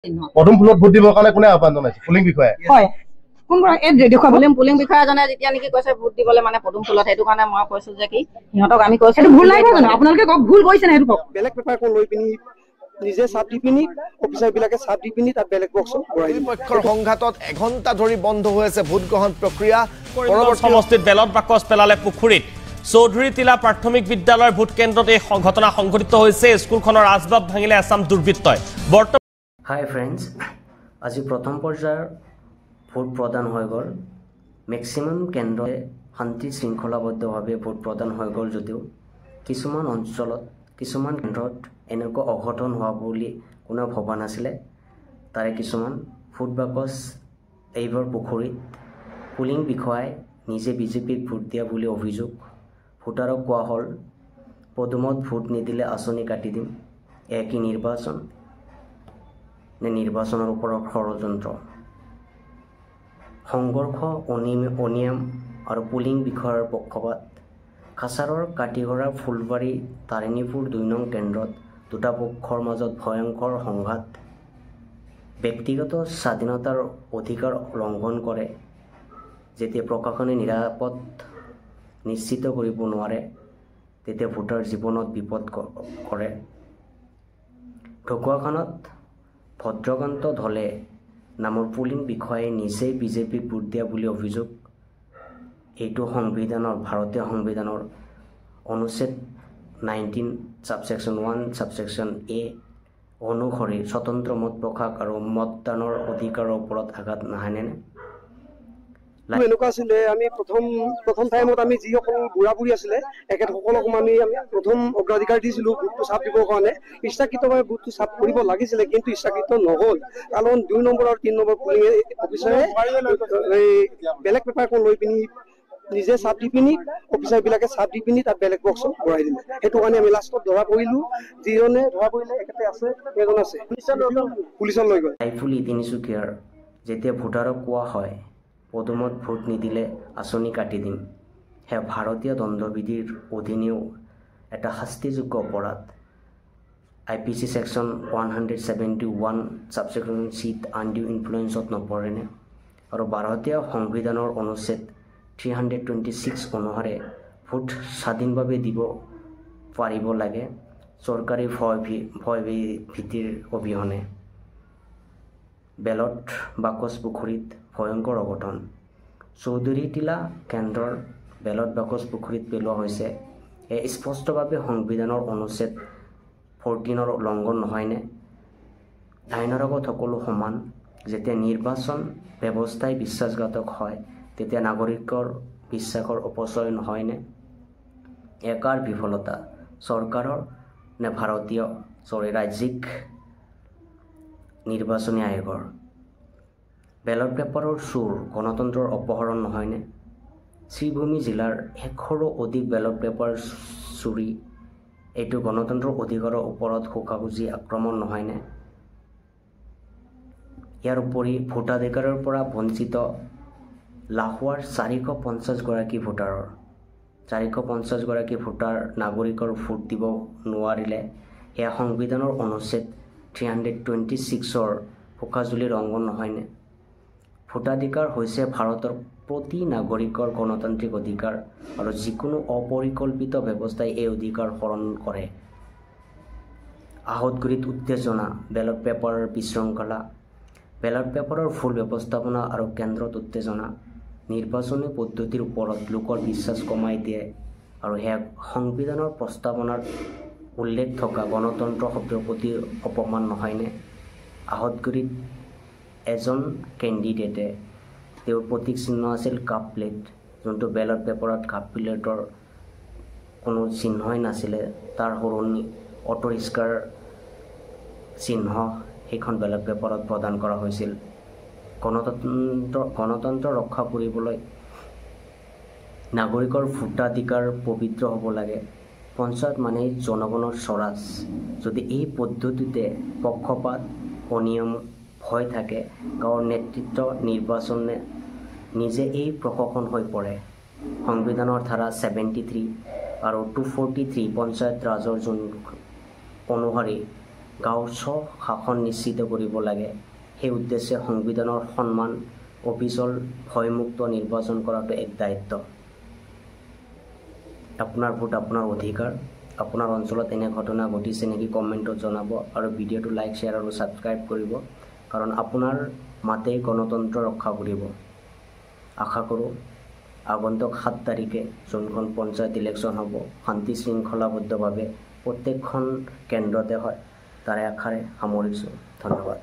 প্ৰথম ফুলত ভোট দিবৰ কাৰণে কোনে আহ্বান জনাইছে? পুলিং বিষয়া হয় কোন দেখুৱাব পুলিং বিষয়াজনে যেতিয়া নেকি কৈছে ভোট দিবলৈ মানে পদুম ফুলত সেইটো কাৰণে মই কৈছো যে কি সিহঁতক আমি কৈছো ভুল নাই জানো আপোনালোকে কওক ভুল কৰিছে না সেইটো বেলেগ পেপাৰ কোন লৈ পিনি নিজে চাপ দি পিনি অফিচাৰ বিলাকে চাপ দি পিনি তাত বেলেগ বক্স ভৰাই দিলে। পক্ষৰ সংঘাতত এঘণ্টা ধৰি বন্ধ হৈ আছে ভোট গ্ৰহণ প্ৰক্ৰিয়া। পৰৱৰ্তী সমষ্টিত বেলট বাকচ পেলালে পুখুৰীত। চৌধুৰী টিলা প্ৰাথমিক বিদ্যালয়ৰ ভোট কেন্দ্ৰত এই ঘটনা সংঘটিত হৈছে। স্কুলখনৰ আচবাব ভাঙিলে আছাম দুৰ্বৃত্তই। হাই ফ্ৰেণ্ডছ, আজি প্ৰথম পৰ্যায়ৰ ভোট প্ৰদান হৈ গ'ল। মেক্সিমাম কেন্দ্ৰই শান্তি শৃংখলাবদ্ধভাৱে ভোট প্ৰদান হৈ গ'ল যদিও কিছুমান অঞ্চলত কিছুমান কেন্দ্ৰত এনেকুৱা অঘটন হোৱা বুলি কোনেও ভবা নাছিলে। তাৰে কিছুমান ভোট বাকচ এইবাৰ পুখুৰীত পুলিং বিষয়াই নিজে বিজেপিক ভোট দিয়া বুলি অভিযোগ। ভোটাৰক কোৱা হ'ল পদুমত ভোট নিদিলে আঁচনি কাটি দিম। কি নিৰ্বাচন নে নিৰ্বাচনৰ ওপৰত ষড়যন্ত্ৰ? সংঘৰ্ষ অনিয়ম আৰু পুলিং বিষয়াৰ পক্ষপাত। কাছাৰৰ কাটিগড়া ফুলবাৰী তাৰিণীপুৰ ২ নং কেন্দ্ৰত দুটা পক্ষৰ মাজত ভয়ংকৰ সংঘাত। ব্যক্তিগত স্বাধীনতাৰ অধিকাৰ লংঘন কৰে। যেতিয়া প্ৰশাসনে নিৰাপদ নিশ্চিত কৰিব নোৱাৰে তেতিয়া ভোটাৰ জীৱনত বিপদ কৰে। ঢকুৱাখানাত ভদ্ৰকান্ত ধলে নামৰ পুলিং বিষয়াই নিজেই বিজেপিক ভোট দিয়া বুলি অভিযোগ। এইটো ভাৰতীয় সংবিধানৰ অনুচ্ছেদ 19 ছাবছেকশ্যন 1 ছাবছেকশ্যন A অনুসৰি স্বতন্ত্ৰ মত প্ৰকাশ আৰু মতদানৰ অধিকাৰৰ ওপৰত আঘাত নাহেনে? এনেকুৱা আছিলে আমি প্ৰথম টাইমত আমি যিসকল বুঢ়া বুঢ়ী আছিলে এখেতসকলক আমি প্ৰথম অগ্ৰাধিকাৰ দিছিলোঁ ভোটটো চাপ দিবৰ কাৰণে। ইচ্ছাকৃতভাৱে ভোটটো চাপ কৰিব লাগিছিলে কিন্তু ইচ্ছাকৃত নহ'ল, কাৰণ 2 নম্বৰ আৰু 3 নম্বৰ পুলিং অফিচাৰে বেলেগ পেপাৰ কোন লৈ পিনি নিজে চাপ দি পিনি অফিচাৰ বিলাকে চাপ দি পিনি তাত বেলেগ বক্স ভৰাই দিলে। সেইটো কাৰণে আমি লাষ্টত ধৰা পৰিলোঁ। যিজনে ধৰা পৰিলে এখেতে আছে, এজন আছে, পুলিচত লৈ গ'ল। ৰাইফুলি তিনিচুকীয়াৰ যেতিয়া ভোটাৰক কোৱা হয় পদুমত ভোট নিদিলে আঁচনি কাটি দিম, সেয়া ভাৰতীয় দণ্ডবিধিৰ অধীনেও এটা শাস্তিযোগ্য অপৰাধ। IPC section 171 subsection C undue ইনফ্লুৱেঞ্চত নপৰেনে? আৰু ভাৰতীয় সংবিধানৰ অনুচ্ছেদ 326 অনুসাৰে ভোট স্বাধীনভাৱে দিব পাৰিব লাগে চৰকাৰী ভয় ভীতিৰ অবিহনে। বেলট বাকচ পুখুৰীত ভয়ংকৰ অঘটন। চৌধুৰী টিলা কেন্দ্ৰৰ বেলট বাকচ পুখুৰীত পেলোৱা হৈছে। স্পষ্টভাৱে সংবিধানৰ অনুচ্ছেদ 14ৰ উলংঘন নহয়নে? আইনৰ আগত সকলো সমান। যেতিয়া নিৰ্বাচন ব্যৱস্থাই বিশ্বাসঘাতক হয় তেতিয়া নাগৰিকৰ বিশ্বাসৰ অপচয় নহয়নে? একাৰ বিফলতা চৰকাৰৰ নে ৰাজ্যিক নিৰ্বাচনী আয়োগৰ? বেলট পেপাৰৰ চুৰ গণতন্ত্ৰৰ অপহৰণ নহয়নে? শ্ৰীভূমি জিলাৰ 100ৰো অধিক বেলট পেপাৰ চুৰি এইটো গণতন্ত্ৰৰ অধিকাৰৰ ওপৰত শোকাগুজি আক্ৰমণ নহয়নে? ইয়াৰ উপৰি ভোটাধিকাৰৰ পৰা বঞ্চিত লাহোৱাৰ 450গৰাকী ভোটাৰ নাগৰিকৰ ভোট দিব নোৱাৰিলে এয়া সংবিধানৰ অনুচ্ছেদ 326ৰ শোকাজুলি লংঘন নহয়নে? ভোটাধিকাৰ হৈছে ভাৰতৰ প্ৰতি নাগৰিকৰ গণতান্ত্ৰিক অধিকাৰ আৰু যিকোনো অপৰিকল্পিত ব্যৱস্থাই এই অধিকাৰ হৰণ কৰে। আহতগুৰিত উত্তেজনা, বেলট পেপাৰৰ বিশৃংখলা, বেলট পেপাৰৰ ভুল ব্যৱস্থাপনা আৰু কেন্দ্ৰত উত্তেজনা নিৰ্বাচনী পদ্ধতিৰ ওপৰত লোকৰ বিশ্বাস কমাই দিয়ে আৰু সেয়া সংবিধানৰ প্ৰস্তাৱনাত উল্লেখ থকা গণতন্ত্ৰ শব্দৰ প্ৰতি অপমান নহয়নে? আহতগুৰিত এজন কেণ্ডিডেটে তেওঁৰ প্ৰতীক চিহ্ন আছিল কাপ প্লেট, যোনটো বেলট পেপাৰত কাপ প্লেটৰ কোনো চিহ্নই নাছিলে। তাৰ সলনি অটো ৰিক্সাৰ চিহ্ন সেইখন বেলট পেপাৰত প্ৰদান কৰা হৈছিল। গণতন্ত্ৰ ৰক্ষা কৰিবলৈ নাগৰিকৰ ভোটাধিকাৰ পবিত্ৰ হ'ব লাগে। পঞ্চায়ত মানে জনগণৰ স্বৰাজ। যদি এই পদ্ধতিতে পক্ষপাত অনিয়ম ভয় থাকে গাঁৱৰ নেতৃত্ব নিৰ্বাচনে নিজে এই প্ৰশাসন হৈ পৰে। সংবিধানৰ ধাৰা 73 আৰু 243 পঞ্চায়ত ৰাজৰ অনুসৰি গাঁৱৰ শাসন নিশ্চিত কৰিব লাগে। সেই উদ্দেশ্যে সংবিধানৰ সন্মান অবিচল ভয়মুক্ত নিৰ্বাচন কৰাটো এক দায়িত্ব। আপোনাৰ ভোট আপোনাৰ অধিকাৰ। আপোনাৰ অঞ্চলত এনে ঘটনা ঘটিছে নেকি কমেণ্টত জনাব আৰু ভিডিঅ'টো লাইক শ্বেয়াৰ আৰু ছাবস্ক্ৰাইব কৰিব, কাৰণ আপোনাৰ মাতে গণতন্ত্ৰ ৰক্ষা কৰিব। আশা কৰোঁ আগন্তুক 7 তাৰিখে যোনখন পঞ্চায়ত ইলেকশ্যন হ'ব শান্তি শৃংখলাবদ্ধভাৱে প্ৰত্যেকখন কেন্দ্ৰতে হয়। তাৰে আশাৰে সামৰিছোঁ। ধন্যবাদ।